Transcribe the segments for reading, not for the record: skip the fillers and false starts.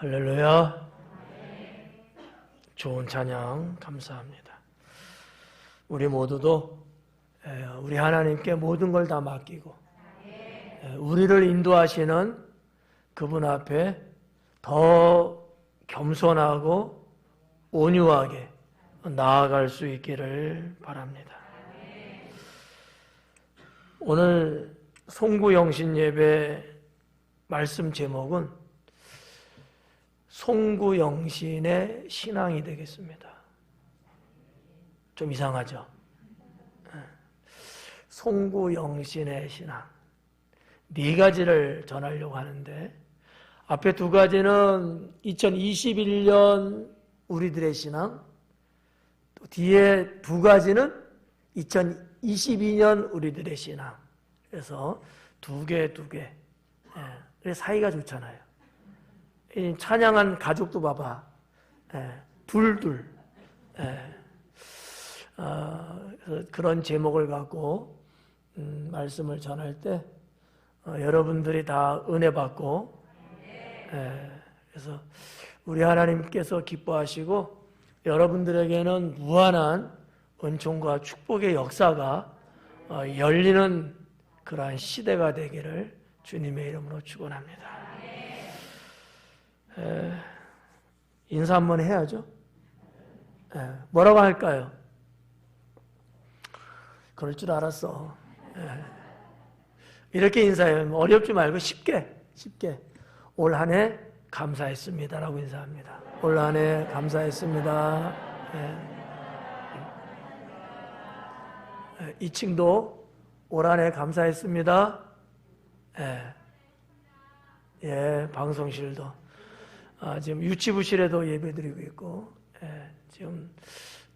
할렐루야. 좋은 찬양 감사합니다. 우리 모두도 우리 하나님께 모든 걸 다 맡기고 우리를 인도하시는 그분 앞에 더 겸손하고 온유하게 나아갈 수 있기를 바랍니다. 오늘 송구영신 예배 말씀 제목은 송구영신의 신앙이 되겠습니다. 좀 이상하죠? 송구영신의 신앙. 네 가지를 전하려고 하는데 앞에 두 가지는 2021년 우리들의 신앙, 또 뒤에 두 가지는 2022년 우리들의 신앙. 그래서 두 개. 그래서 사이가 좋잖아요. 찬양한 가족도 봐봐. 둘. 그런 제목을 갖고 말씀을 전할 때 여러분들이 다 은혜 받고 그래서 우리 하나님께서 기뻐하시고 여러분들에게는 무한한 은총과 축복의 역사가 열리는 그러한 시대가 되기를 주님의 이름으로 축원합니다. 인사 한번 해야죠. 뭐라고 할까요? 그럴 줄 알았어. 이렇게 인사해요. 어렵지 말고 쉽게 올 한 해 감사했습니다라고 인사합니다. 올 한 해 감사했습니다. 2층도 올 한 해 감사했습니다. 방송실도 지금 유치부실에도 예배드리고 있고 지금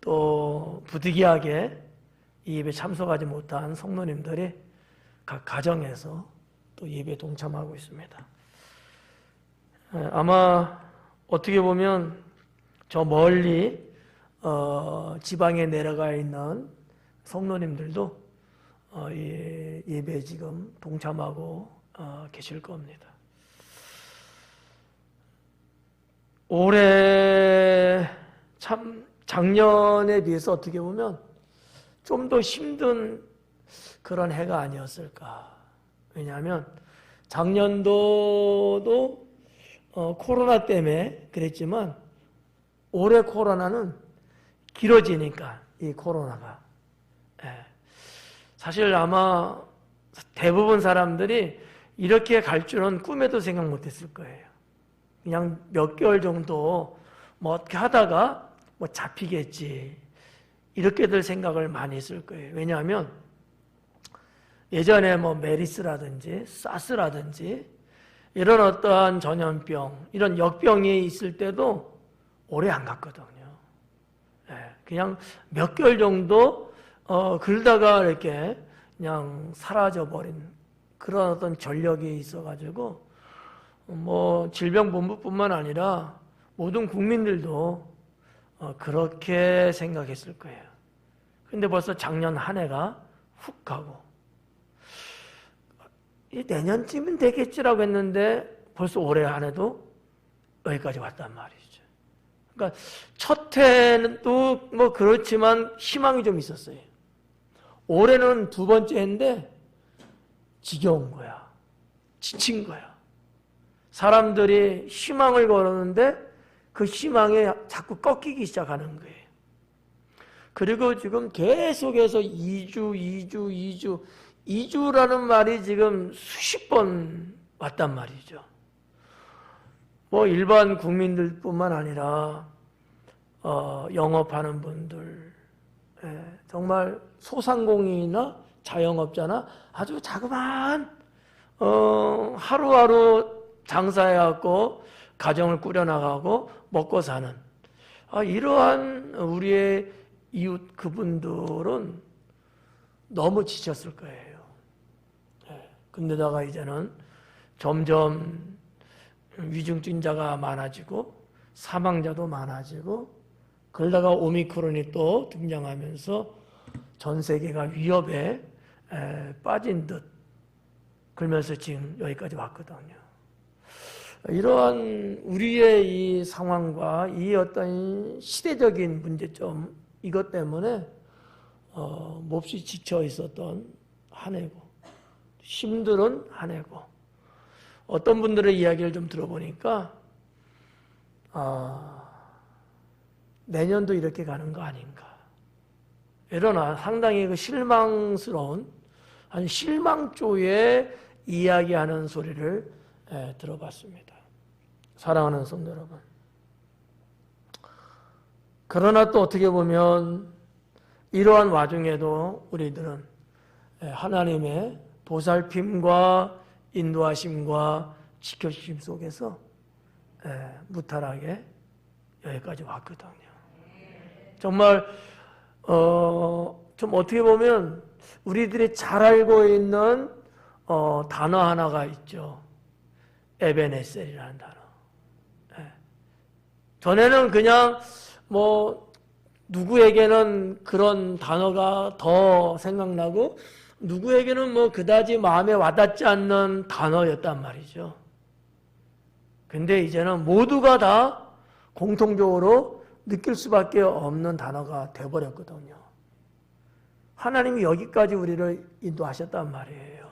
또 부득이하게 이 예배 참석하지 못한 성도님들이 각 가정에서 또 예배에 동참하고 있습니다. 아마 어떻게 보면 저 멀리 지방에 내려가 있는 성도님들도 예배에 지금 동참하고 계실 겁니다. 올해 참 작년에 비해서 어떻게 보면 좀 더 힘든 그런 해가 아니었을까. 왜냐하면 작년도도 코로나 때문에 그랬지만 올해 코로나는 길어지니까 이 코로나가 사실 아마 대부분 사람들이 이렇게 갈 줄은 꿈에도 생각 못했을 거예요. 그냥 몇 개월 정도 뭐 어떻게 하다가 뭐 잡히겠지 이렇게들 생각을 많이 했을 거예요. 왜냐하면 예전에 뭐 메리스라든지 사스라든지 이런 어떠한 전염병 이런 역병이 있을 때도 오래 안 갔거든요. 그냥 몇 개월 정도 그러다가 이렇게 그냥 사라져버린 그런 어떤 전력이 있어가지고 뭐 질병본부뿐만 아니라 모든 국민들도 그렇게 생각했을 거예요. 근데 벌써 작년 한 해가 훅 가고 내년쯤은 되겠지라고 했는데 벌써 올해 한 해도 여기까지 왔단 말이죠. 그러니까 첫 해도 뭐 그렇지만 희망이 좀 있었어요. 올해는 두 번째 해인데 지겨운 거야. 지친 거야. 사람들이 희망을 걸었는데 그 희망에 자꾸 꺾이기 시작하는 거예요. 그리고 지금 계속해서 2주라는 말이 지금 수십 번 왔단 말이죠. 뭐 일반 국민들뿐만 아니라 영업하는 분들, 정말 소상공인이나 자영업자나 아주 자그마한 하루하루 장사해갖고 가정을 꾸려나가고 먹고 사는 이러한 우리의 이웃 그분들은 너무 지쳤을 거예요. 근데다가 이제는 점점 위중증자가 많아지고 사망자도 많아지고 그러다가 오미크론이 또 등장하면서 전 세계가 위협에 빠진 듯 그러면서 지금 여기까지 왔거든요. 이러한 우리의 이 상황과 이 어떤 시대적인 문제점 이것 때문에 몹시 지쳐 있었던 한 해고 힘들은 한 해고 어떤 분들의 이야기를 좀 들어보니까 내년도 이렇게 가는 거 아닌가. 이러나 상당히 그 실망스러운 한 실망조의 이야기하는 소리를 들어봤습니다. 사랑하는 성도 여러분. 그러나 또 어떻게 보면 이러한 와중에도 우리들은 하나님의 보살핌과 인도하심과 지켜주심 속에서 무탈하게 여기까지 왔거든요. 정말 좀 어떻게 보면 우리들이 잘 알고 있는 단어 하나가 있죠. 에베네셀이라는 단어. 전에는 그냥 누구에게는 그런 단어가 더 생각나고 누구에게는 그다지 마음에 와닿지 않는 단어였단 말이죠. 근데 이제는 모두가 다 공통적으로 느낄 수밖에 없는 단어가 되어버렸거든요. 하나님이 여기까지 우리를 인도하셨단 말이에요.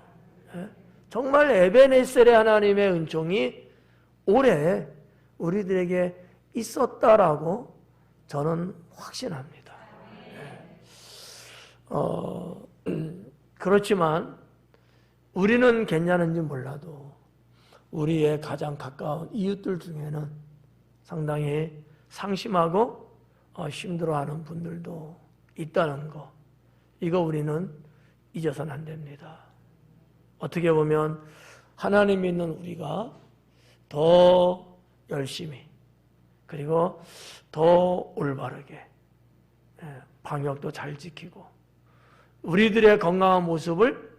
정말 에베네셀의 하나님의 은총이 올해 우리들에게 있었다라고 저는 확신합니다. 그렇지만 우리는 괜찮은지 몰라도 우리의 가장 가까운 이웃들 중에는 상당히 상심하고 힘들어하는 분들도 있다는 거, 이거 우리는 잊어서는 안 됩니다. 어떻게 보면 하나님 믿는 우리가 더 열심히 그리고 더 올바르게 방역도 잘 지키고 우리들의 건강한 모습을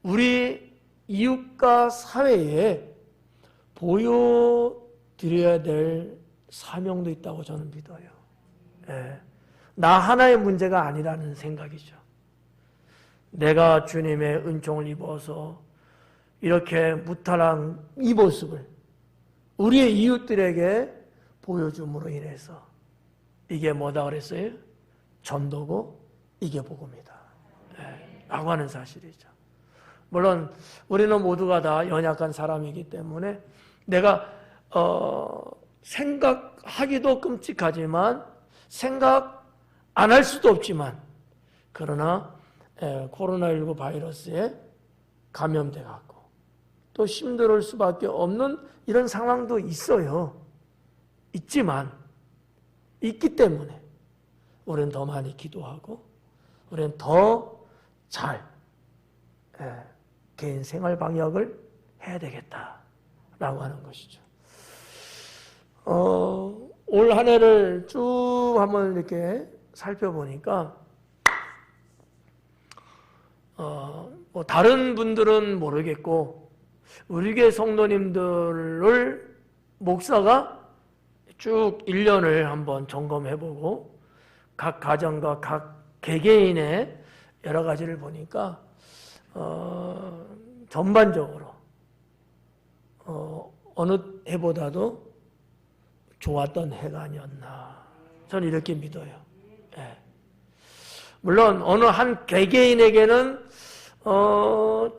우리 이웃과 사회에 보여드려야 될 사명도 있다고 저는 믿어요. 나 하나의 문제가 아니라는 생각이죠. 내가 주님의 은총을 입어서 이렇게 무탈한 이 모습을 우리의 이웃들에게 보여줌으로 인해서 이게 뭐다 그랬어요? 전도고 이게 복음이다. 라고 하는 사실이죠. 물론 우리는 모두가 다 연약한 사람이기 때문에 내가 생각하기도 끔찍하지만 생각 안 할 수도 없지만 그러나 코로나19 바이러스에 감염돼 갖고 또 힘들 수밖에 없는 이런 상황도 있어요. 있지만 있기 때문에 우리는 더 많이 기도하고 우리는 더 잘 개인 생활 방역을 해야 되겠다라고 하는 것이죠. 올 한 해를 쭉 한번 이렇게 살펴보니까 다른 분들은 모르겠고 우리 교회 성도님들을 목사가 쭉 1년을 한번 점검해보고 각 가정과 각 개개인의 여러 가지를 보니까 전반적으로 어느 해보다도 좋았던 해가 아니었나 저는 이렇게 믿어요. 물론 어느 한 개개인에게는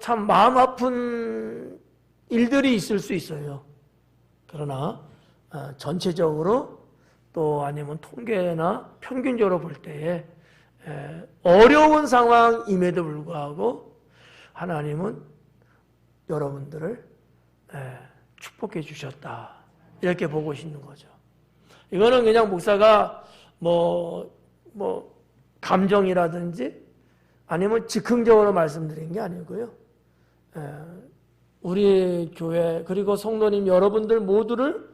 참 마음 아픈 일들이 있을 수 있어요. 그러나 전체적으로 또 아니면 통계나 평균적으로 볼 때에 어려운 상황임에도 불구하고 하나님은 여러분들을 축복해 주셨다. 이렇게 보고 있는 거죠. 이거는 그냥 목사가 감정이라든지 아니면 즉흥적으로 말씀드린 게 아니고요. 우리 교회 그리고 성도님 여러분들 모두를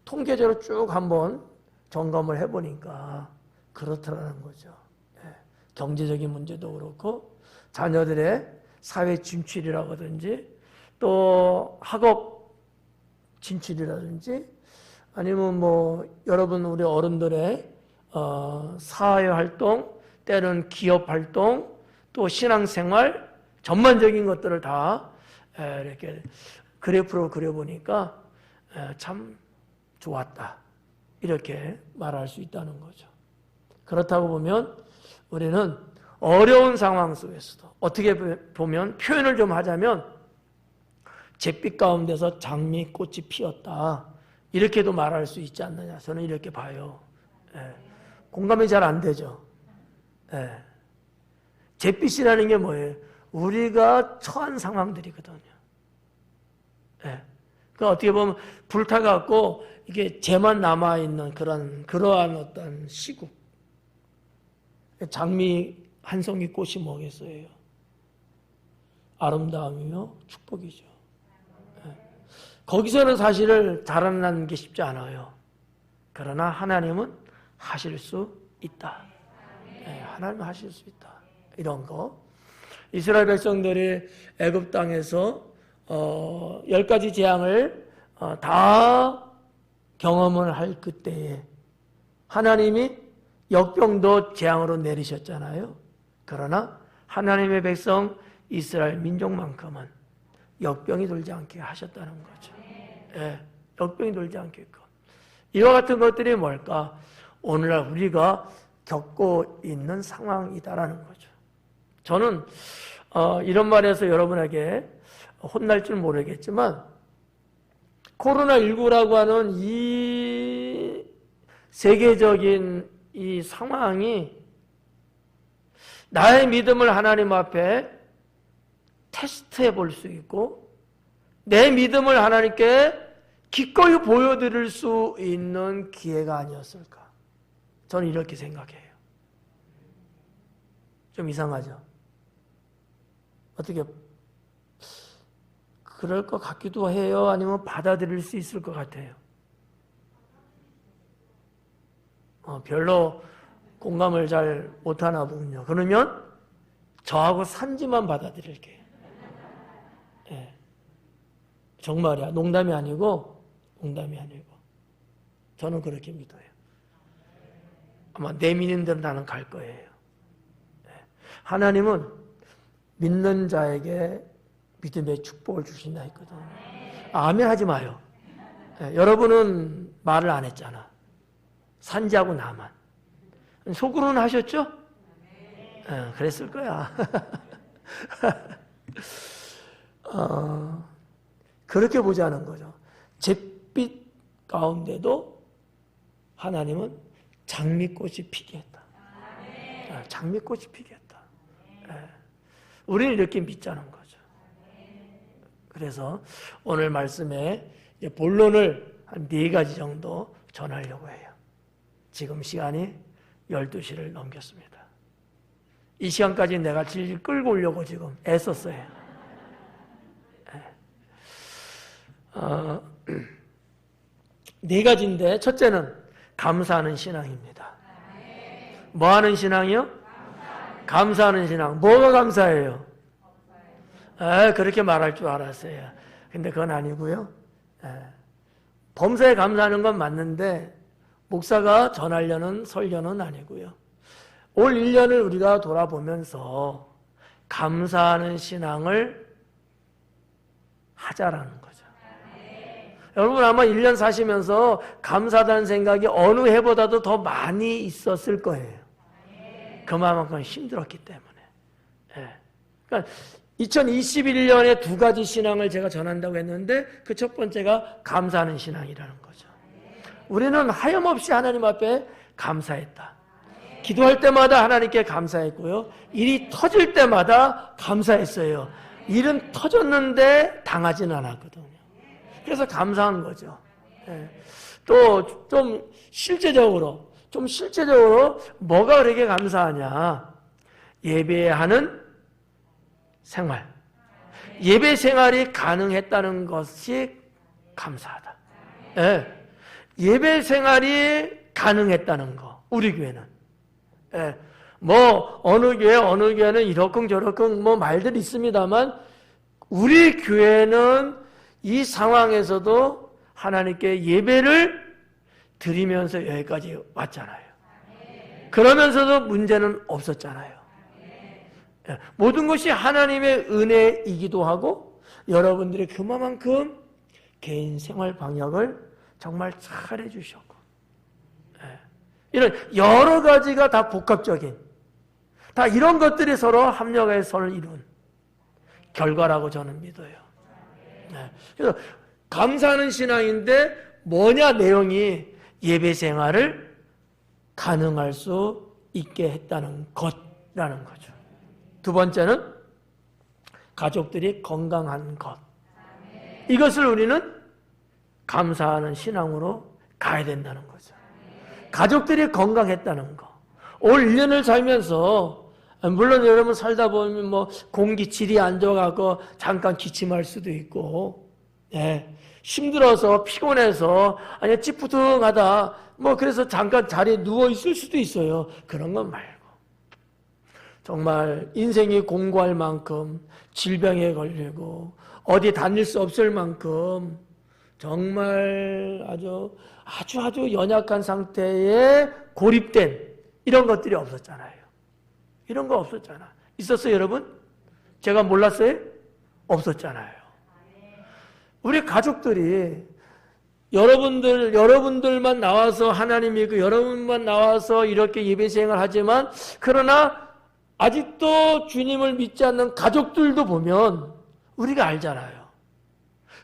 통계적으로 쭉 한번 점검을 해보니까 그렇더라는 거죠. 경제적인 문제도 그렇고 자녀들의 사회 진출이라든지 또 학업 진출이라든지 아니면 여러분 우리 어른들의 사회활동 때는 기업활동 또 신앙생활 전반적인 것들을 다 이렇게 그래프로 그려보니까 참 좋았다. 이렇게 말할 수 있다는 거죠. 그렇다고 보면 우리는 어려운 상황 속에서도 어떻게 보면 표현을 좀 하자면 잿빛 가운데서 장미꽃이 피었다. 이렇게도 말할 수 있지 않느냐. 저는 이렇게 봐요. 공감이 잘 안 되죠. 잿빛이라는 게 뭐예요? 우리가 처한 상황들이거든요. 그러니까 어떻게 보면 불타갖고 이게 재만 남아있는 그러한 어떤 시국. 장미 한 송이 꽃이 뭐겠어요? 아름다움이며 축복이죠. 거기서는 사실을 자라나는 게 쉽지 않아요. 그러나 하나님은 하실 수 있다. 하나님은 하실 수 있다. 이런 거. 이스라엘 백성들이 애굽 땅에서 10가지 재앙을 다 경험을 할 그때에 하나님이 역병도 재앙으로 내리셨잖아요. 그러나 하나님의 백성 이스라엘 민족만큼은 역병이 돌지 않게 하셨다는 거죠. 역병이 돌지 않게끔. 이와 같은 것들이 뭘까? 오늘날 우리가 겪고 있는 상황이다라는 거죠. 저는 이런 말에서 여러분에게 혼날 줄 모르겠지만 코로나19라고 하는 이 세계적인 이 상황이 나의 믿음을 하나님 앞에 테스트해 볼 수 있고 내 믿음을 하나님께 기꺼이 보여드릴 수 있는 기회가 아니었을까? 저는 이렇게 생각해요. 좀 이상하죠? 어떻게 그럴 것 같기도 해요? 아니면 받아들일 수 있을 것 같아요? 별로 공감을 잘 못하나 보군요. 그러면 저하고 산지만 받아들일게요. 정말이야. 농담이 아니고 저는 그렇게 믿어요. 아마 내 믿는 대로 나는 갈 거예요. 하나님은 믿는 자에게 믿음의 축복을 주신다 했거든요. 아멘 하지 마요. 여러분은 말을 안 했잖아. 산지하고 나만. 속으로는 하셨죠? 그랬을 거야. 그렇게 보자는 거죠. 잿빛 가운데도 하나님은 장미꽃이 피게 했다. 장미꽃이 피게 했다. 우리는 이렇게 믿자는 거죠. 그래서 오늘 말씀에 본론을 한 4가지 정도 전하려고 해요. 지금 시간이 12시를 넘겼습니다. 이 시간까지 내가 질질 끌고 오려고 지금 애썼어요. 4가지인데 첫째는 감사하는 신앙입니다. 뭐 하는 신앙이요? 감사하는 신앙. 뭐가 감사해요? 그렇게 말할 줄 알았어요. 근데 그건 아니고요. 범사에 감사하는 건 맞는데 목사가 전하려는 설교는 아니고요. 올 1년을 우리가 돌아보면서 감사하는 신앙을 하자라는 거죠. 여러분 아마 1년 사시면서 감사하다는 생각이 어느 해보다도 더 많이 있었을 거예요. 그만큼 힘들었기 때문에. 그러니까 2021년에 2가지 신앙을 제가 전한다고 했는데 그 첫 번째가 감사하는 신앙이라는 거죠. 우리는 하염없이 하나님 앞에 감사했다. 기도할 때마다 하나님께 감사했고요. 일이 터질 때마다 감사했어요. 일은 터졌는데 당하진 않았거든요. 그래서 감사한 거죠. 또 좀 실제적으로 뭐가 그렇게 감사하냐? 예배하는 생활. 예배 생활이 가능했다는 것이 감사하다. 예배 생활이 가능했다는 거. 우리 교회는. 뭐 어느 교회는 이러쿵저러쿵 뭐 말들이 있습니다만 우리 교회는 이 상황에서도 하나님께 예배를 드리면서 여기까지 왔잖아요. 그러면서도 문제는 없었잖아요. 모든 것이 하나님의 은혜이기도 하고 여러분들이 그만큼 개인 생활 방역을 정말 잘 해주셨고, 이런 여러 가지가 다 복합적인, 다 이런 것들이 서로 합력의 선을 이룬 결과라고 저는 믿어요. 그래서 감사하는 신앙인데 뭐냐 내용이 예배 생활을 가능할 수 있게 했다는 것이라는 거죠. 두 번째는 가족들이 건강한 것. 이것을 우리는 감사하는 신앙으로 가야 된다는 거죠. 가족들이 건강했다는 거. 올 1년을 살면서 물론 여러분 살다 보면 뭐 공기 질이 안 좋아가고 잠깐 기침할 수도 있고, 힘들어서 피곤해서 아니 찌뿌둥하다 뭐 그래서 잠깐 자리에 누워 있을 수도 있어요. 그런 건 말고 정말 인생이 공고할 만큼 질병에 걸리고 어디 다닐 수 없을 만큼 정말 아주 연약한 상태에 고립된 이런 것들이 없었잖아요. 이런 거 없었잖아. 있었어요, 여러분? 제가 몰랐어요? 없었잖아요. 우리 가족들이 여러분들만 나와서 하나님 믿고 여러분만 나와서 이렇게 예배 시행을 하지만 그러나 아직도 주님을 믿지 않는 가족들도 보면 우리가 알잖아요.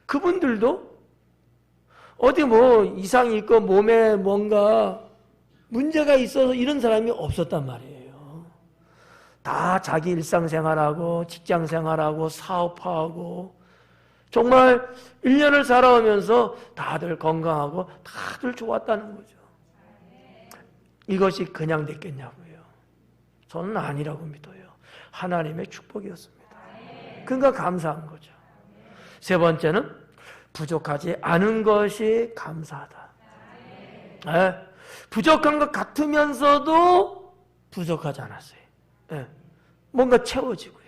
그분들도 어디 뭐 이상이 있고 몸에 뭔가 문제가 있어서 이런 사람이 없었단 말이에요. 다 자기 일상생활하고 직장생활하고 사업하고 정말 1년을 살아오면서 다들 건강하고 다들 좋았다는 거죠. 이것이 그냥 됐겠냐고요. 저는 아니라고 믿어요. 하나님의 축복이었습니다. 그러니까 감사한 거죠. 세 번째는 부족하지 않은 것이 감사하다. 부족한 것 같으면서도 부족하지 않았어요. 뭔가 채워지고요.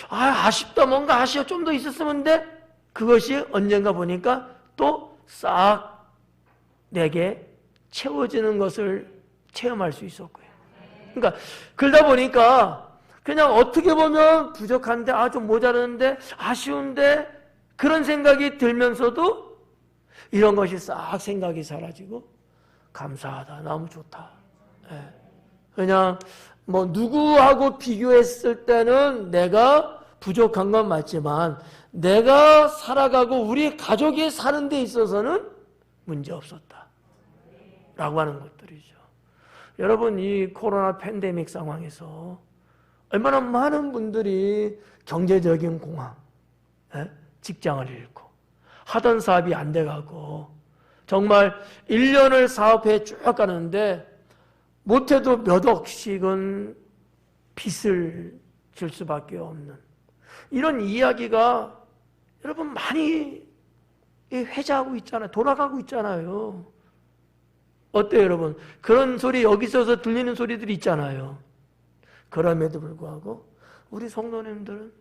아쉽다, 뭔가 아쉬워, 좀 더 있었으면 돼. 그것이 언젠가 보니까 또 싹 내게 채워지는 것을 체험할 수 있었고요. 그러니까 그러다 보니까 그냥 어떻게 보면 부족한데, 좀 모자라는데, 아쉬운데 그런 생각이 들면서도 이런 것이 싹 생각이 사라지고 감사하다, 너무 좋다. 그냥 뭐 누구하고 비교했을 때는 내가 부족한 건 맞지만 내가 살아가고 우리 가족이 사는 데 있어서는 문제 없었다 라고 하는 것들이죠. 여러분, 이 코로나 팬데믹 상황에서 얼마나 많은 분들이 경제적인 공황, 직장을 잃고 하던 사업이 안 돼가고 정말 1년을 사업해 쭉 가는데 못해도 몇 억씩은 빚을 질 수밖에 없는 이런 이야기가 여러분 많이 회자하고 있잖아요. 돌아가고 있잖아요. 어때요, 여러분? 그런 소리 여기 있어서 들리는 소리들이 있잖아요. 그럼에도 불구하고 우리 성도님들은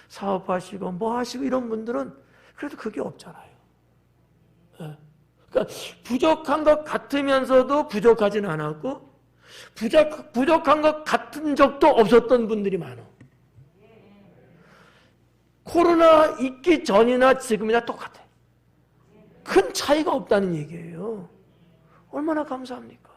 사업하시고 뭐 하시고 이런 분들은 그래도 그게 없잖아요. 그러니까 부족한 것 같으면서도 부족하지는 않았고 부족한 것 같은 적도 없었던 분들이 많아. 코로나 있기 전이나 지금이나 똑같아. 큰 차이가 없다는 얘기예요. 얼마나 감사합니까?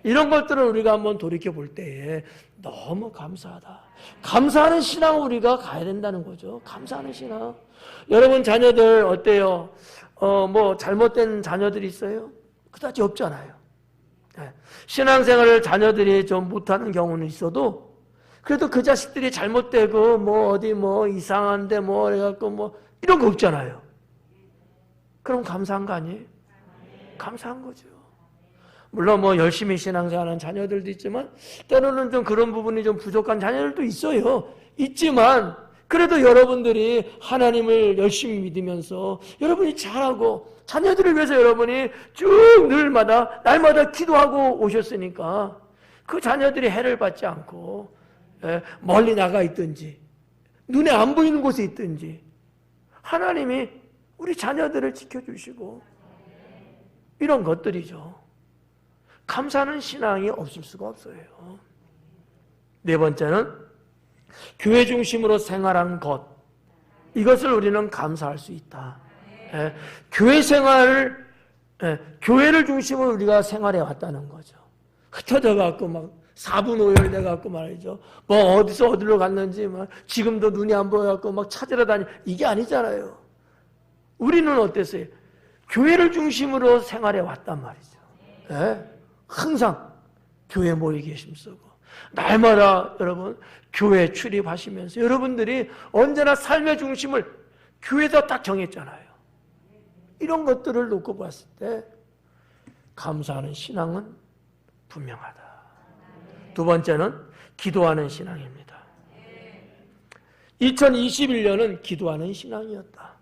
이런 것들을 우리가 한번 돌이켜 볼 때에 너무 감사하다. 감사하는 신앙을 우리가 가야 된다는 거죠. 감사하는 신앙. 여러분 자녀들 어때요? 뭐 잘못된 자녀들이 있어요? 그다지 없잖아요. 신앙생활을 자녀들이 좀 못하는 경우는 있어도 그래도 그 자식들이 잘못되고 뭐 어디 뭐 이상한데 뭐 그래갖고 뭐 이런 거 없잖아요. 그럼 감사한 거 아니에요? 감사한 거죠. 물론 뭐 열심히 신앙생활하는 자녀들도 있지만 때로는 좀 그런 부분이 좀 부족한 자녀들도 있어요. 있지만 그래도 여러분들이 하나님을 열심히 믿으면서 여러분이 잘하고 자녀들을 위해서 여러분이 쭉 날마다 기도하고 오셨으니까 그 자녀들이 해를 받지 않고 멀리 나가 있든지 눈에 안 보이는 곳에 있든지 하나님이 우리 자녀들을 지켜주시고 이런 것들이죠. 감사하는 신앙이 없을 수가 없어요. 네 번째는 교회 중심으로 생활한 것. 이것을 우리는 감사할 수 있다. 예, 교회 생활을, 교회를 중심으로 우리가 생활해 왔다는 거죠. 흩어져 갖고 막 4분 5열 돼 갖고 말이죠. 뭐 어디서 어디로 갔는지 막 지금도 눈이 안 보여 갖고 막 찾으러 다니, 이게 아니잖아요. 우리는 어땠어요? 교회를 중심으로 생활해 왔단 말이죠. 예? 항상 교회 모이기 힘쓰고 날마다 여러분 교회 출입하시면서 여러분들이 언제나 삶의 중심을 교회에다 딱 정했잖아요. 이런 것들을 놓고 봤을 때 감사하는 신앙은 분명하다. 두 번째는 기도하는 신앙입니다. 2021년은 기도하는 신앙이었다.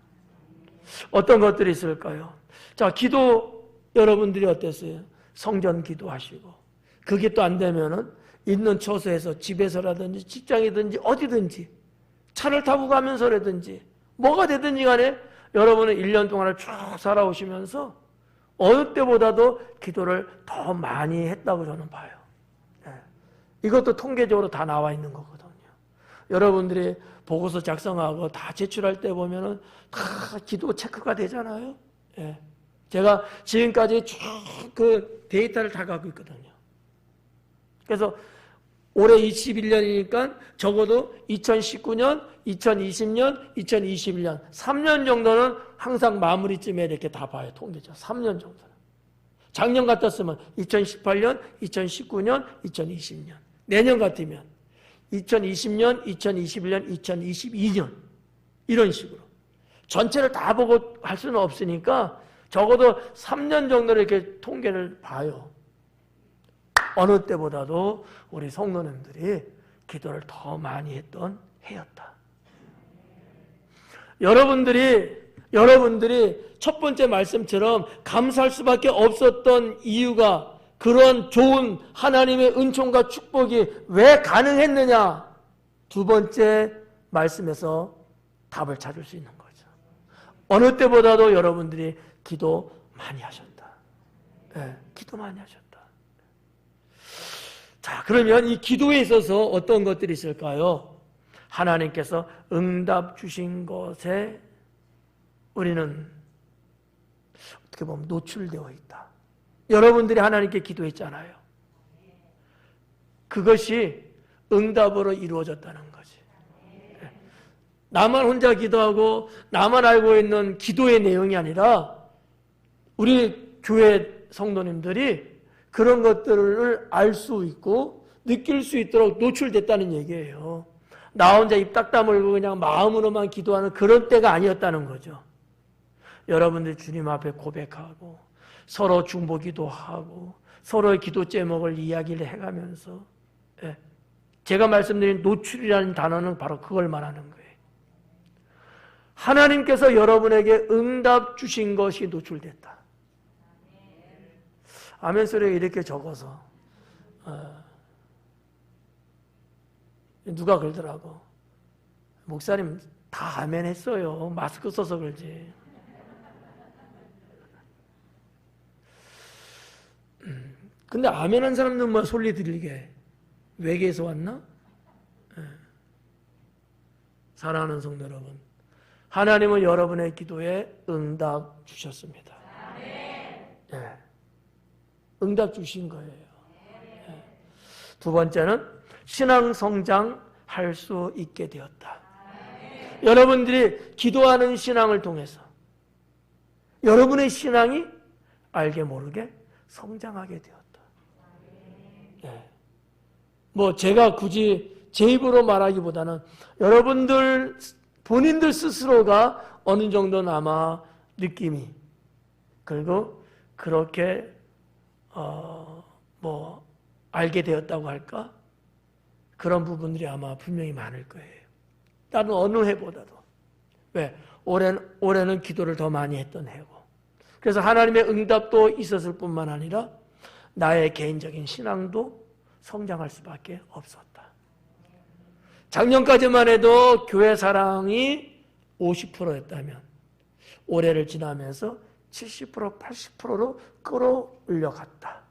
어떤 것들이 있을까요? 자, 기도 여러분들이 어땠어요? 성전 기도하시고 그게 또 안 되면은 있는 처소에서 집에서라든지 직장이든지 어디든지 차를 타고 가면서라든지 뭐가 되든지 간에 여러분은 1년 동안을 쭉 살아오시면서 어느 때보다도 기도를 더 많이 했다고 저는 봐요. 네. 이것도 통계적으로 다 나와 있는 거거든요. 여러분들이 보고서 작성하고 다 제출할 때 보면은 다 기도 체크가 되잖아요. 네. 제가 지금까지 쭉 그 데이터를 다 갖고 있거든요. 그래서 올해 21년이니까 적어도 2019년, 2020년, 2021년 3년 정도는 항상 마무리쯤에 이렇게 다 봐요. 통계죠. 3년 정도는. 작년 같았으면 2018년, 2019년, 2020년. 내년 같으면 2020년, 2021년, 2022년 이런 식으로. 전체를 다 보고 할 수는 없으니까 적어도 3년 정도를 이렇게 통계를 봐요. 어느 때보다도 우리 성도님들이 기도를 더 많이 했던 해였다. 여러분들이 첫 번째 말씀처럼 감사할 수밖에 없었던 이유가 그런 좋은 하나님의 은총과 축복이 왜 가능했느냐? 두 번째 말씀에서 답을 찾을 수 있는 거죠. 어느 때보다도 여러분들이 기도 많이 하셨다. 네, 기도 많이 하셨다. 자, 그러면 이 기도에 있어서 어떤 것들이 있을까요? 하나님께서 응답 주신 것에 우리는 어떻게 보면 노출되어 있다. 여러분들이 하나님께 기도했잖아요. 그것이 응답으로 이루어졌다는 거지. 나만 혼자 기도하고 나만 알고 있는 기도의 내용이 아니라 우리 교회 성도님들이 그런 것들을 알 수 있고 느낄 수 있도록 노출됐다는 얘기예요. 나 혼자 입 딱 다물고 그냥 마음으로만 기도하는 그런 때가 아니었다는 거죠. 여러분들 주님 앞에 고백하고 서로 중보기도 하고 서로의 기도 제목을 이야기를 해가면서 제가 말씀드린 노출이라는 단어는 바로 그걸 말하는 거예요. 하나님께서 여러분에게 응답 주신 것이 노출됐다. 아멘 소리가 이렇게 적어서 누가 그러더라고. 목사님 다 아멘 했어요. 마스크 써서 그러지. 근데 아멘 한 사람들은 뭐 솔리 들리게 외계에서 왔나? 사랑하는 성도 여러분, 하나님은 여러분의 기도에 응답 주셨습니다. 네. 응답 주신 거예요. 네. 두 번째는 신앙 성장할 수 있게 되었다. 여러분들이 기도하는 신앙을 통해서 여러분의 신앙이 알게 모르게 성장하게 되었다. 네. 뭐 제가 굳이 제 입으로 말하기보다는 여러분들 본인들 스스로가 어느 정도는 아마 느낌이 그리고 그렇게 뭐 알게 되었다고 할까? 그런 부분들이 아마 분명히 많을 거예요. 다른 어느 해보다도. 왜? 올해는 기도를 더 많이 했던 해고. 그래서 하나님의 응답도 있었을 뿐만 아니라 나의 개인적인 신앙도 성장할 수밖에 없었다. 작년까지만 해도 교회 사랑이 50%였다면 올해를 지나면서 70%, 80%로 끌어올려 갔다.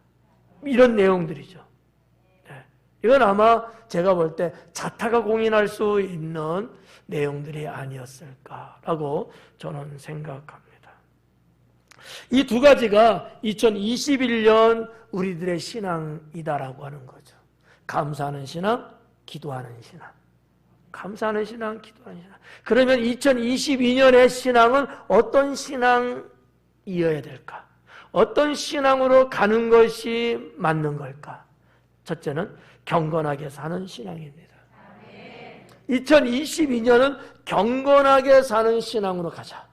이런 내용들이죠. 네. 이건 아마 제가 볼 때 자타가 공인할 수 있는 내용들이 아니었을까라고 저는 생각합니다. 이 두 가지가 2021년 우리들의 신앙이다라고 하는 거죠. 감사하는 신앙, 기도하는 신앙. 감사하는 신앙, 기도하는 신앙. 그러면 2022년의 신앙은 어떤 신앙이어야 될까? 어떤 신앙으로 가는 것이 맞는 걸까? 첫째는 경건하게 사는 신앙입니다. 2022년은 경건하게 사는 신앙으로 가자.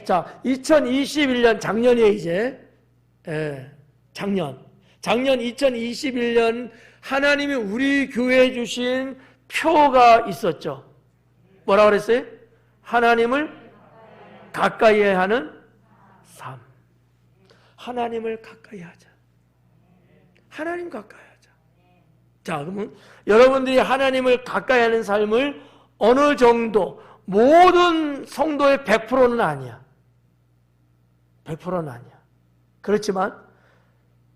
자, 2021년 작년에 이제 작년 2021년 하나님이 우리 교회에 주신 표가 있었죠. 뭐라 그랬어요? 하나님을 가까이 하는 삶. 하나님을 가까이 하자. 하나님 가까이 하자. 자, 그러면 여러분들이 하나님을 가까이 하는 삶을 어느 정도, 모든 성도의 100%는 아니야. 100%는 아니야. 그렇지만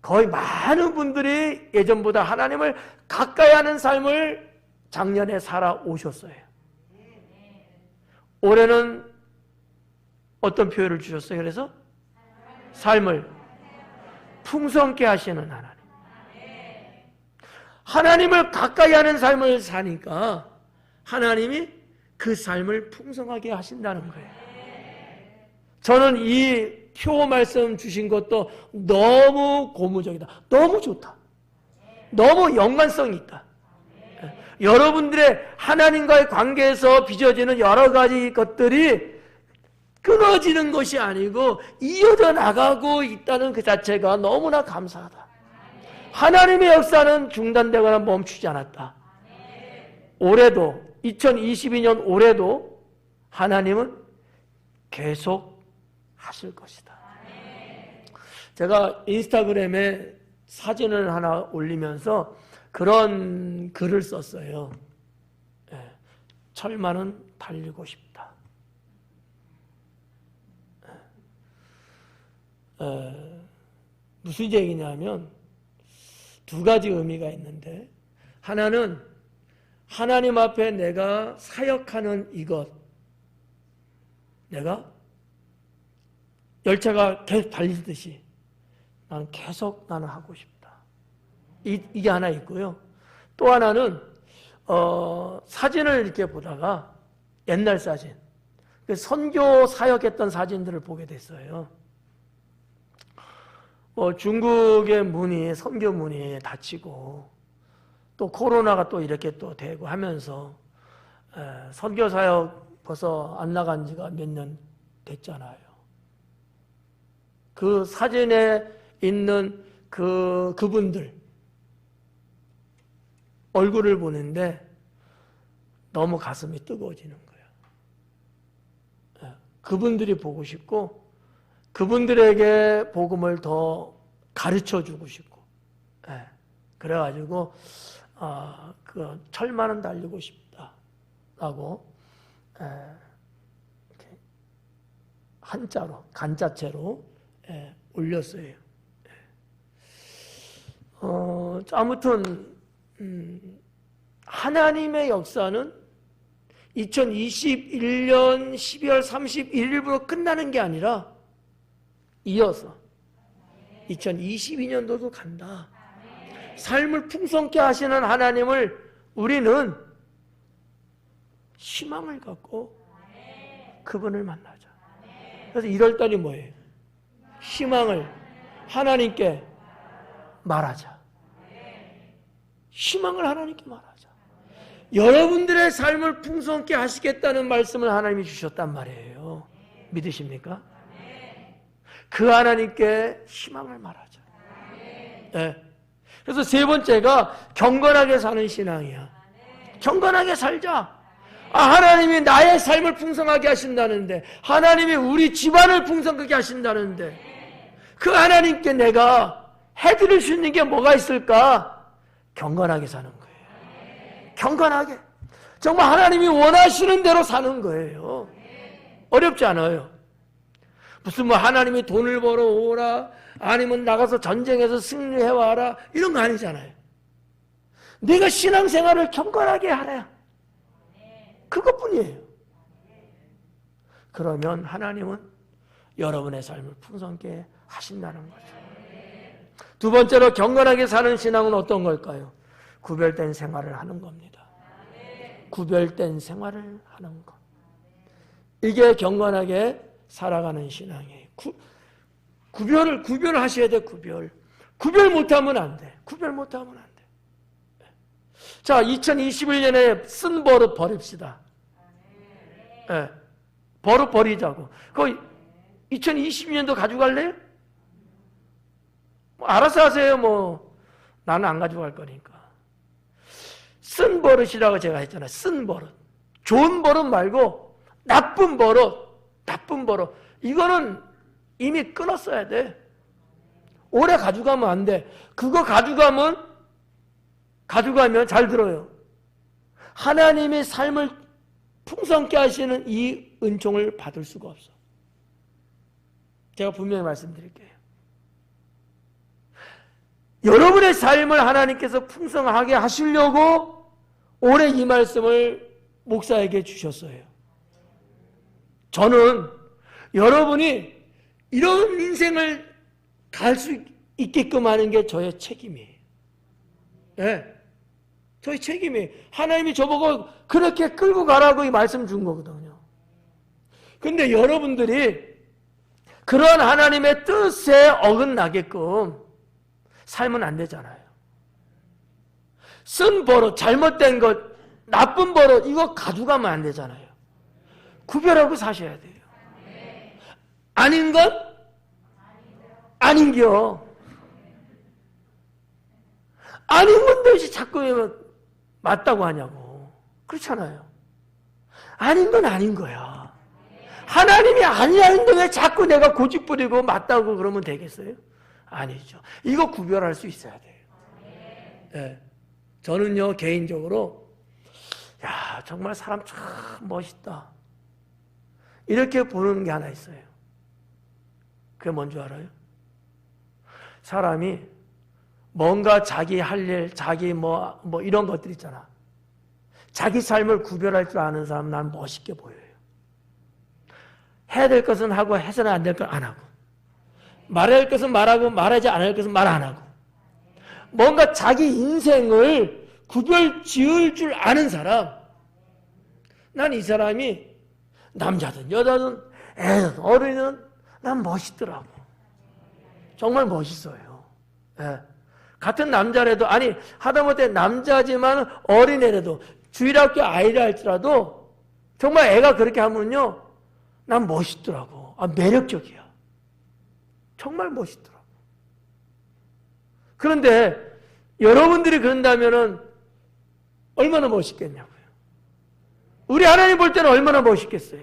거의 많은 분들이 예전보다 하나님을 가까이 하는 삶을 작년에 살아오셨어요. 올해는 어떤 표현을 주셨어요? 그래서 삶을 풍성케 하시는 하나님. 하나님을 가까이 하는 삶을 사니까 하나님이 그 삶을 풍성하게 하신다는 거예요. 저는 이 표 말씀 주신 것도 너무 고무적이다. 너무 좋다. 너무 연관성이 있다. 여러분들의 하나님과의 관계에서 빚어지는 여러 가지 것들이 끊어지는 것이 아니고 이어져 나가고 있다는 그 자체가 너무나 감사하다. 하나님의 역사는 중단되거나 멈추지 않았다. 올해도 2022년 올해도 하나님은 계속 하실 것이다. 제가 인스타그램에 사진을 하나 올리면서 그런 글을 썼어요. 철만은 달리고 싶다. 무슨 얘기냐면 두 가지 의미가 있는데, 하나는 하나님 앞에 내가 사역하는 이것, 내가 열차가 계속 달리듯이 나는 계속 하고 싶다. 이게 하나 있고요. 또 하나는 사진을 이렇게 보다가 옛날 사진, 선교 사역했던 사진들을 보게 됐어요. 중국의 문이, 선교 문이 닫히고 또 코로나가 또 이렇게 또 되고 하면서 선교 사역 벌써 안 나간 지가 몇 년 됐잖아요. 그 사진에 있는 그분들 얼굴을 보는데 너무 가슴이 뜨거워지는 거예요. 그분들이 보고 싶고 그분들에게 복음을 더 가르쳐 주고 싶고, 그래가지고 그 철만은 달리고 싶다라고 이렇게 한자로, 간자체로 올렸어요. 아무튼 하나님의 역사는 2021년 12월 31일부터 끝나는 게 아니라 이어서 2022년도도 간다. 삶을 풍성케 하시는 하나님을 우리는 희망을 갖고 그분을 만나자. 그래서 1월달이 뭐예요? 희망을 하나님께 말하자. 희망을 하나님께 말하자. 여러분들의 삶을 풍성케 하시겠다는 말씀을 하나님이 주셨단 말이에요. 믿으십니까? 그 하나님께 희망을 말하자. 네. 그래서 세 번째가 경건하게 사는 신앙이야. 경건하게 살자. 하나님이 나의 삶을 풍성하게 하신다는데, 하나님이 우리 집안을 풍성하게 하신다는데, 그 하나님께 내가 해드릴 수 있는 게 뭐가 있을까? 경건하게 사는 거예요. 경건하게. 정말 하나님이 원하시는 대로 사는 거예요. 어렵지 않아요. 무슨 하나님이 돈을 벌어오라, 아니면 나가서 전쟁에서 승리해와라, 이런 거 아니잖아요. 내가 신앙생활을 경건하게 하라. 그것뿐이에요. 그러면 하나님은 여러분의 삶을 풍성케 하신다는 거죠. 두 번째로 경건하게 사는 신앙은 어떤 걸까요? 구별된 생활을 하는 겁니다. 구별된 생활을 하는 것. 이게 경건하게 살아가는 신앙이에요. 구별을 하셔야 돼, 구별. 구별 못하면 안 돼. 구별 못하면 안 돼. 자, 2021년에 쓴 버릇 버립시다. 네. 버릇 버리자고. 그 2022년도 가져갈래요? 뭐 알아서 하세요. 뭐 나는 안 가져갈 거니까. 쓴 버릇이라고 제가 했잖아요. 쓴 버릇. 좋은 버릇 말고 나쁜 버릇. 나쁜 버릇. 이거는 이미 끊었어야 돼. 오래 가져가면 안 돼. 그거 가져가면 잘 들어요. 하나님의 삶을 풍성케 하시는 이 은총을 받을 수가 없어. 제가 분명히 말씀드릴게요. 여러분의 삶을 하나님께서 풍성하게 하시려고 올해 이 말씀을 목사에게 주셨어요. 저는 여러분이 이런 인생을 갈 수 있게끔 하는 게 저의 책임이에요. 네. 저희 책임이에요. 하나님이 저보고 그렇게 끌고 가라고 이 말씀 준 거거든요. 근데 여러분들이 그런 하나님의 뜻에 어긋나게끔 살면 안 되잖아요. 쓴 버릇, 잘못된 것, 나쁜 버릇, 이거 가져가면 안 되잖아요. 구별하고 사셔야 돼요. 아닌 것? 아닌겨. 아닌 건데 왜 자꾸 맞다고 하냐고. 그렇잖아요. 아닌 건 아닌 거야. 하나님이 아니라는데 왜 자꾸 내가 고집 부리고 맞다고 그러면 되겠어요? 아니죠. 이거 구별할 수 있어야 돼요. 네. 저는요, 개인적으로, 야, 정말 사람 참 멋있다. 이렇게 보는 게 하나 있어요. 그게 뭔지 알아요? 사람이 뭔가 자기 할 일, 자기 뭐 이런 것들 있잖아. 자기 삶을 구별할 줄 아는 사람 난 멋있게 보여요. 해야 될 것은 하고 해서는 안 될 건 안 하고, 말해야 할 것은 말하고 말하지 않을 것은 말 안 하고, 뭔가 자기 인생을 구별 지을 줄 아는 사람, 난 이 사람이 남자든 여자든 애든 어른이든 난 멋있더라고. 정말 멋있어요. 네. 같은 남자라도, 아니 하다못해 남자지만 어린애라도, 주일학교 아이라 할지라도 정말 애가 그렇게 하면요, 난 멋있더라고. 매력적이야. 정말 멋있더라고. 그런데 여러분들이 그런다면은 얼마나 멋있겠냐고요. 우리 하나님 볼 때는 얼마나 멋있겠어요.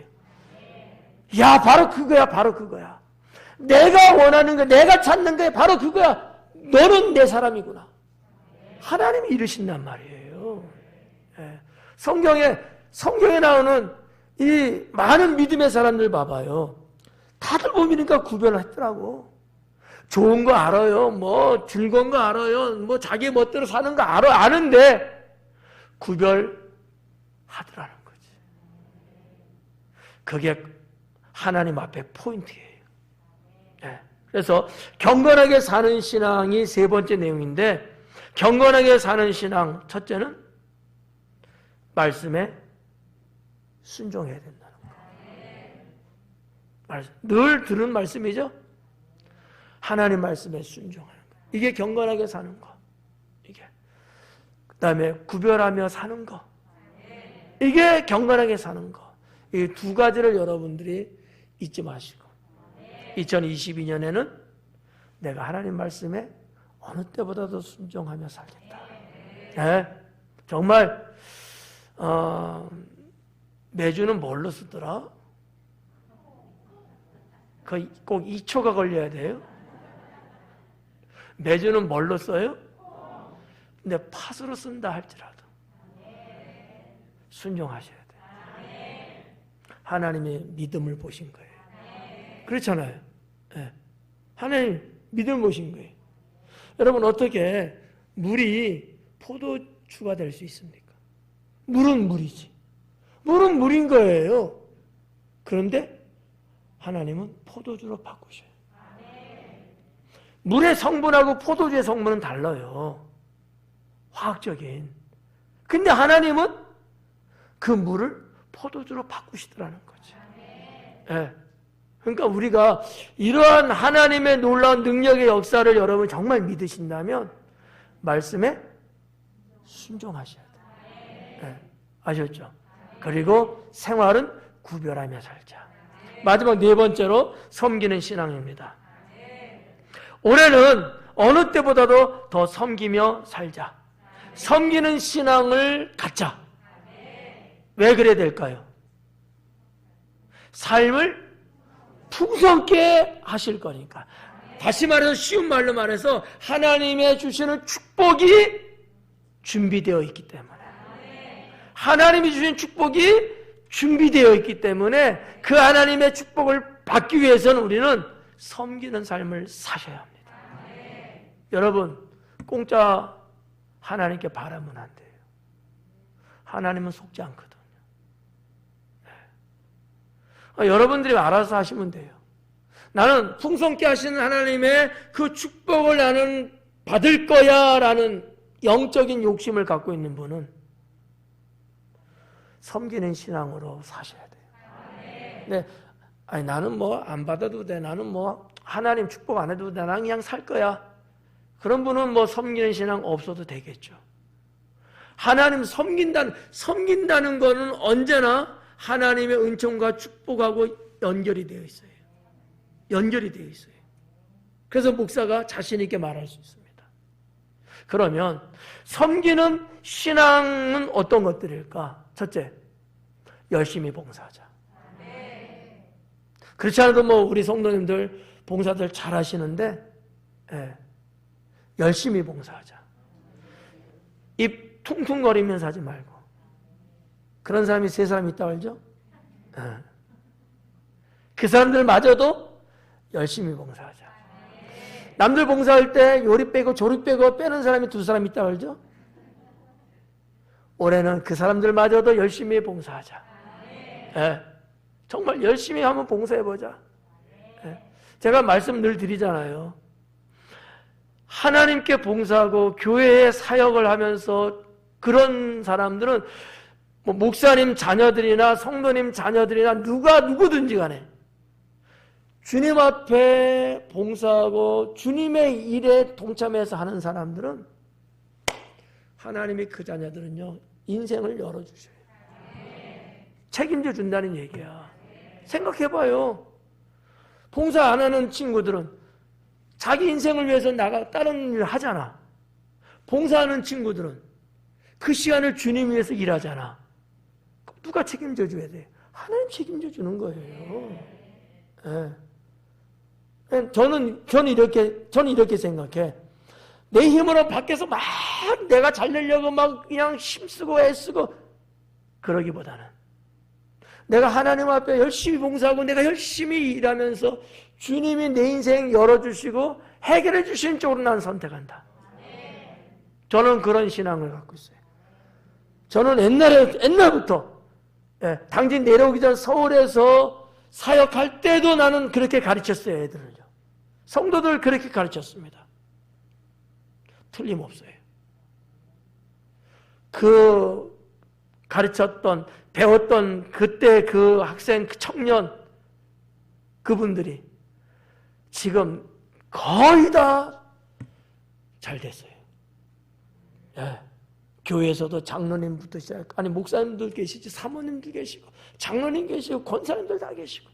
야, 바로 그거야, 바로 그거야. 내가 원하는 거, 내가 찾는 게 바로 그거야. 너는 내 사람이구나. 하나님이 이르신단 말이에요. 네. 성경에 나오는 이 많은 믿음의 사람들 봐봐요. 다들 보니까 구별을 했더라고. 좋은 거 알아요. 뭐 즐거운 거 알아요. 뭐 자기 멋대로 사는 거 아는데 구별하더라는 거지. 그게 하나님 앞에 포인트예요. 네. 그래서 경건하게 사는 신앙이 세 번째 내용인데, 경건하게 사는 신앙 첫째는 말씀에 순종해야 된다는 거예요. 늘 들은 말씀이죠. 하나님 말씀에 순종하는 거. 이게 경건하게 사는 거. 이게. 그다음에 구별하며 사는 거. 이게 경건하게 사는 거. 이 두 가지를 여러분들이 잊지 마시고, 2022년에는 내가 하나님 말씀에 어느 때보다도 순종하며 살겠다. 네? 정말 매주는 뭘로 쓰더라? 꼭 2초가 걸려야 돼요. 매주는 뭘로 써요? 근데 팥으로 쓴다 할지라도 순종하셔야 돼요. 하나님의 믿음을 보신 거예요. 그렇잖아요. 네. 하나님 믿음을 보신 거예요. 여러분, 어떻게 물이 포도 주가 될 수 있습니까? 물은 물이지. 물은 물인 거예요. 그런데 하나님은 포도주로 바꾸셔요. 물의 성분하고 포도주의 성분은 달라요. 화학적인. 근데 하나님은 그 물을 포도주로 바꾸시더라는 거죠. 네. 그러니까 우리가 이러한 하나님의 놀라운 능력의 역사를 여러분 정말 믿으신다면 말씀에 순종하셔야 돼요. 네. 아셨죠? 그리고 생활은 구별하며 살자. 마지막 네 번째로 섬기는 신앙입니다. 올해는 어느 때보다도 더 섬기며 살자. 섬기는 신앙을 갖자. 왜 그래야 될까요? 삶을 풍성케 하실 거니까. 다시 말해서 쉬운 말로 말해서 하나님의 주시는 축복이 준비되어 있기 때문에. 하나님이 주신 축복이 준비되어 있기 때문에 그 하나님의 축복을 받기 위해서는 우리는 섬기는 삶을 사셔야 합니다. 여러분, 공짜 하나님께 바라면 안 돼요. 하나님은 속지 않거든요. 여러분들이 알아서 하시면 돼요. 나는 풍성케 하시는 하나님의 그 축복을 나는 받을 거야 라는 영적인 욕심을 갖고 있는 분은 섬기는 신앙으로 사셔야 돼요. 네, 아니 나는 뭐 안 받아도 돼. 나는 뭐 하나님 축복 안 해도 돼. 나는 그냥 살 거야. 그런 분은 뭐 섬기는 신앙 없어도 되겠죠. 하나님 섬긴다는 거는 언제나 하나님의 은총과 축복하고 연결이 되어 있어요. 연결이 되어 있어요. 그래서 목사가 자신 있게 말할 수 있습니다. 그러면 섬기는 신앙은 어떤 것들일까? 첫째, 열심히 봉사하자. 그렇지 않아도 뭐 우리 성도님들 봉사들 잘 하시는데 열심히 봉사하자. 입 퉁퉁거리면서 하지 말고. 그런 사람이 세 사람 있다고 알죠? 그 사람들마저도 열심히 봉사하자. 남들 봉사할 때 요리 빼고 조리 빼고 빼는 사람이 두 사람 있다고 알죠? 올해는 그 사람들마저도 열심히 봉사하자. 정말 열심히 한번 봉사해보자. 제가 말씀 늘 드리잖아요. 하나님께 봉사하고 교회에 사역을 하면서 그런 사람들은 뭐 목사님 자녀들이나 성도님 자녀들이나 누구든지 간에 주님 앞에 봉사하고 주님의 일에 동참해서 하는 사람들은 하나님이 그 자녀들은요 인생을 열어주셔요. 책임져 준다는 얘기야. 생각해봐요. 봉사 안 하는 친구들은 자기 인생을 위해서 다른 일을 하잖아. 봉사하는 친구들은 그 시간을 주님 위해서 일하잖아. 누가 책임져 줘야 돼? 하나님 책임져 주는 거예요. 저는 이렇게 생각해. 내 힘으로 밖에서 막 내가 잘 내려고 막 그냥 힘쓰고 애쓰고 그러기보다는 내가 하나님 앞에 열심히 봉사하고 내가 열심히 일하면서 주님이 내 인생 열어주시고 해결해 주신 쪽으로 난 선택한다. 저는 그런 신앙을 갖고 있어요. 저는 옛날부터 당진 내려오기 전 서울에서 사역할 때도 나는 그렇게 가르쳤어요. 애들을요. 성도들 그렇게 가르쳤습니다. 틀림없어요. 그 가르쳤던 배웠던 그때 그 학생 그 청년 그분들이 지금 거의 다 잘 됐어요. 교회에서도 장로님부터 시작, 아니 목사님들 계시지, 사모님들 계시고, 장로님 계시고, 권사님들 다 계시고,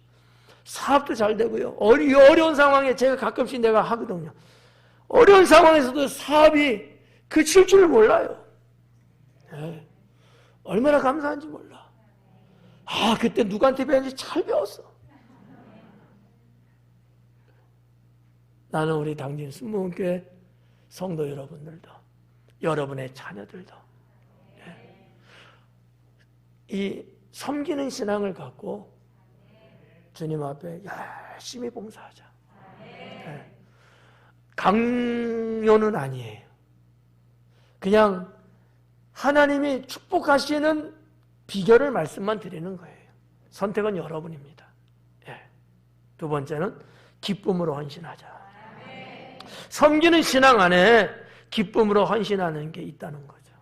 사업도 잘 되고요. 어려운 상황에 제가 가끔씩 내가 하거든요. 어려운 상황에서도 사업이 그칠 줄 몰라요. 얼마나 감사한지 몰라. 그때 누구한테 배웠는지 잘 배웠어. 나는 우리 당진 순복음교회 성도 여러분들도, 여러분의 자녀들도 이 섬기는 신앙을 갖고 주님 앞에 열심히 봉사하자. 강요는 아니에요. 그냥 하나님이 축복하시는 비결을 말씀만 드리는 거예요. 선택은 여러분입니다. 예. 두 번째는 기쁨으로 헌신하자. 섬기는 신앙 안에 기쁨으로 헌신하는 게 있다는 거죠.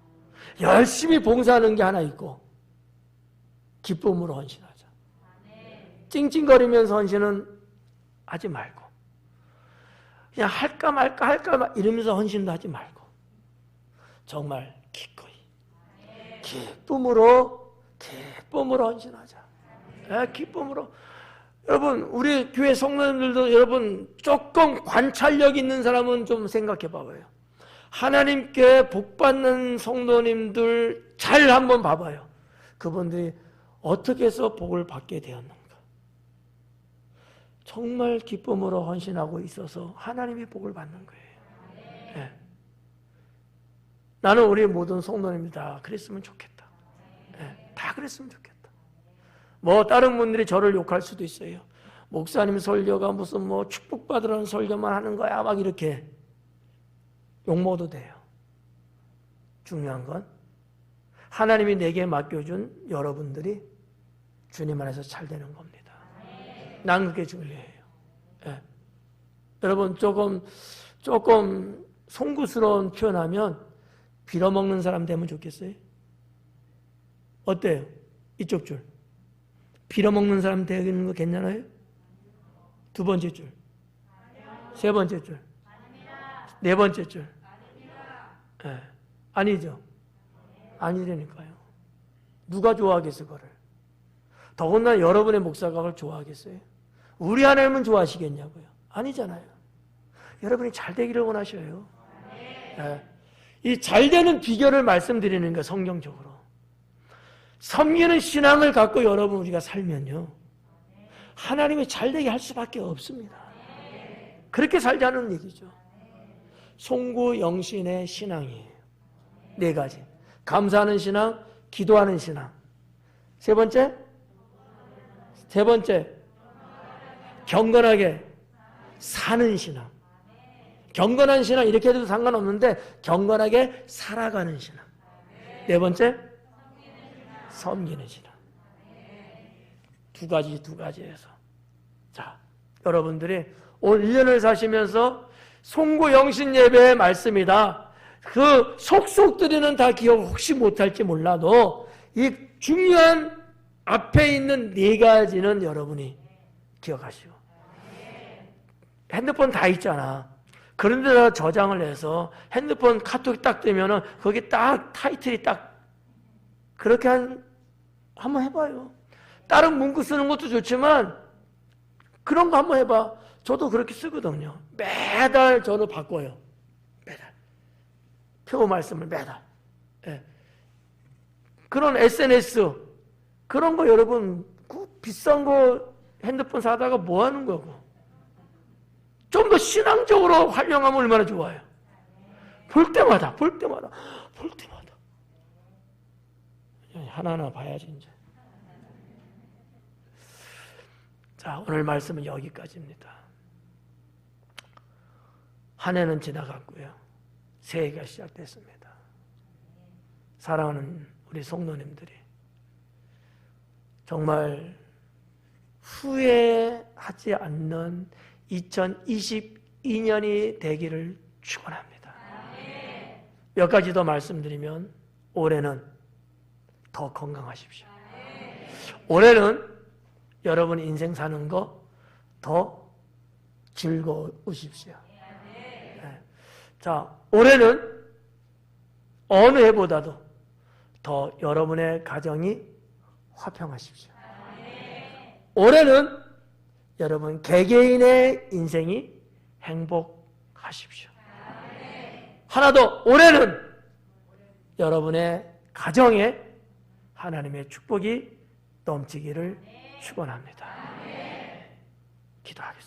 열심히 봉사하는 게 하나 있고 기쁨으로 헌신하자. 찡찡거리면서 헌신은 하지 말고 그냥 할까 말까 이러면서 헌신도 하지 말고 정말 기꺼이 기쁨으로 헌신하자. 기쁨으로. 여러분 우리 교회 성도님들도 여러분 조금 관찰력 있는 사람은 좀 생각해 봐봐요. 하나님께 복받는 성도님들 잘 한번 봐봐요. 그분들이 어떻게 해서 복을 받게 되었는가. 정말 기쁨으로 헌신하고 있어서 하나님이 복을 받는 거예요. 네. 나는 우리 모든 성도님들 다 그랬으면 좋겠다. 네. 다 그랬으면 좋겠다. 뭐 다른 분들이 저를 욕할 수도 있어요. 목사님 설교가 무슨 뭐 축복받으라는 설교만 하는 거야 막 이렇게 욕 먹어도 돼요. 중요한 건 하나님이 내게 맡겨준 여러분들이 주님 안에서 잘 되는 겁니다. 난 그게 중요해요. 예. 여러분 조금 송구스러운 표현하면 빌어먹는 사람 되면 좋겠어요? 어때요? 이쪽 줄. 빌어먹는 사람 되는 거 괜찮아요? 두 번째 줄. 세 번째 줄. 네 번째 줄. 예. 아니죠. 아니라니까요. 누가 좋아하겠어요, 그거를? 더군다나 여러분의 목사가 그걸 좋아하겠어요? 우리 하나님은 좋아하시겠냐고요? 아니잖아요. 여러분이 잘 되기를 원하셔요. 예. 이 잘 되는 비결을 말씀드리는 거예요, 성경적으로. 섬기는 신앙을 갖고 여러분 우리가 살면요. 하나님이 잘 되게 할 수밖에 없습니다. 그렇게 살자는 얘기죠. 송구 영신의 신앙이에요. 네 가지. 감사하는 신앙, 기도하는 신앙. 세 번째, 경건하게 사는 신앙. 경건한 신앙 이렇게 해도 상관없는데 경건하게 살아가는 신앙. 네 번째, 섬기는 신앙. 두 가지에서. 자, 여러분들이 올 1년을 사시면서 송구 영신 예배의 말씀이다. 그 속속들이는 다 기억 혹시 못할지 몰라도 이 중요한 앞에 있는 네 가지는 여러분이 기억하시오. 핸드폰 다 있잖아. 그런데다 저장을 해서 핸드폰 카톡이 딱 되면은 거기 딱 타이틀이 딱 그렇게 한번 해봐요. 다른 문구 쓰는 것도 좋지만 그런 거 한번 해봐. 저도 그렇게 쓰거든요. 매달 저는 바꿔요. 매달. 표 말씀을 매달. 예. 그런 SNS 그런 거 여러분 그 비싼 거 핸드폰 사다가 뭐 하는 거고. 좀 더 신앙적으로 활용하면 얼마나 좋아요. 볼 때마다 하나하나 봐야지 이제. 자, 오늘 말씀은 여기까지입니다. 한 해는 지나갔고요. 새해가 시작됐습니다. 사랑하는 우리 성도님들이 정말 후회하지 않는 2022년이 되기를 축원합니다. 몇 가지 더 말씀드리면 올해는 더 건강하십시오. 올해는 여러분 인생 사는 거 더 즐거우십시오. 네. 자, 올해는 어느 해보다도 더 여러분의 가정이 화평하십시오. 올해는 여러분 개개인의 인생이 행복하십시오. 하나 더, 올해는 여러분의 가정에 하나님의 축복이 넘치기를 축원합니다. 기도하겠습니다.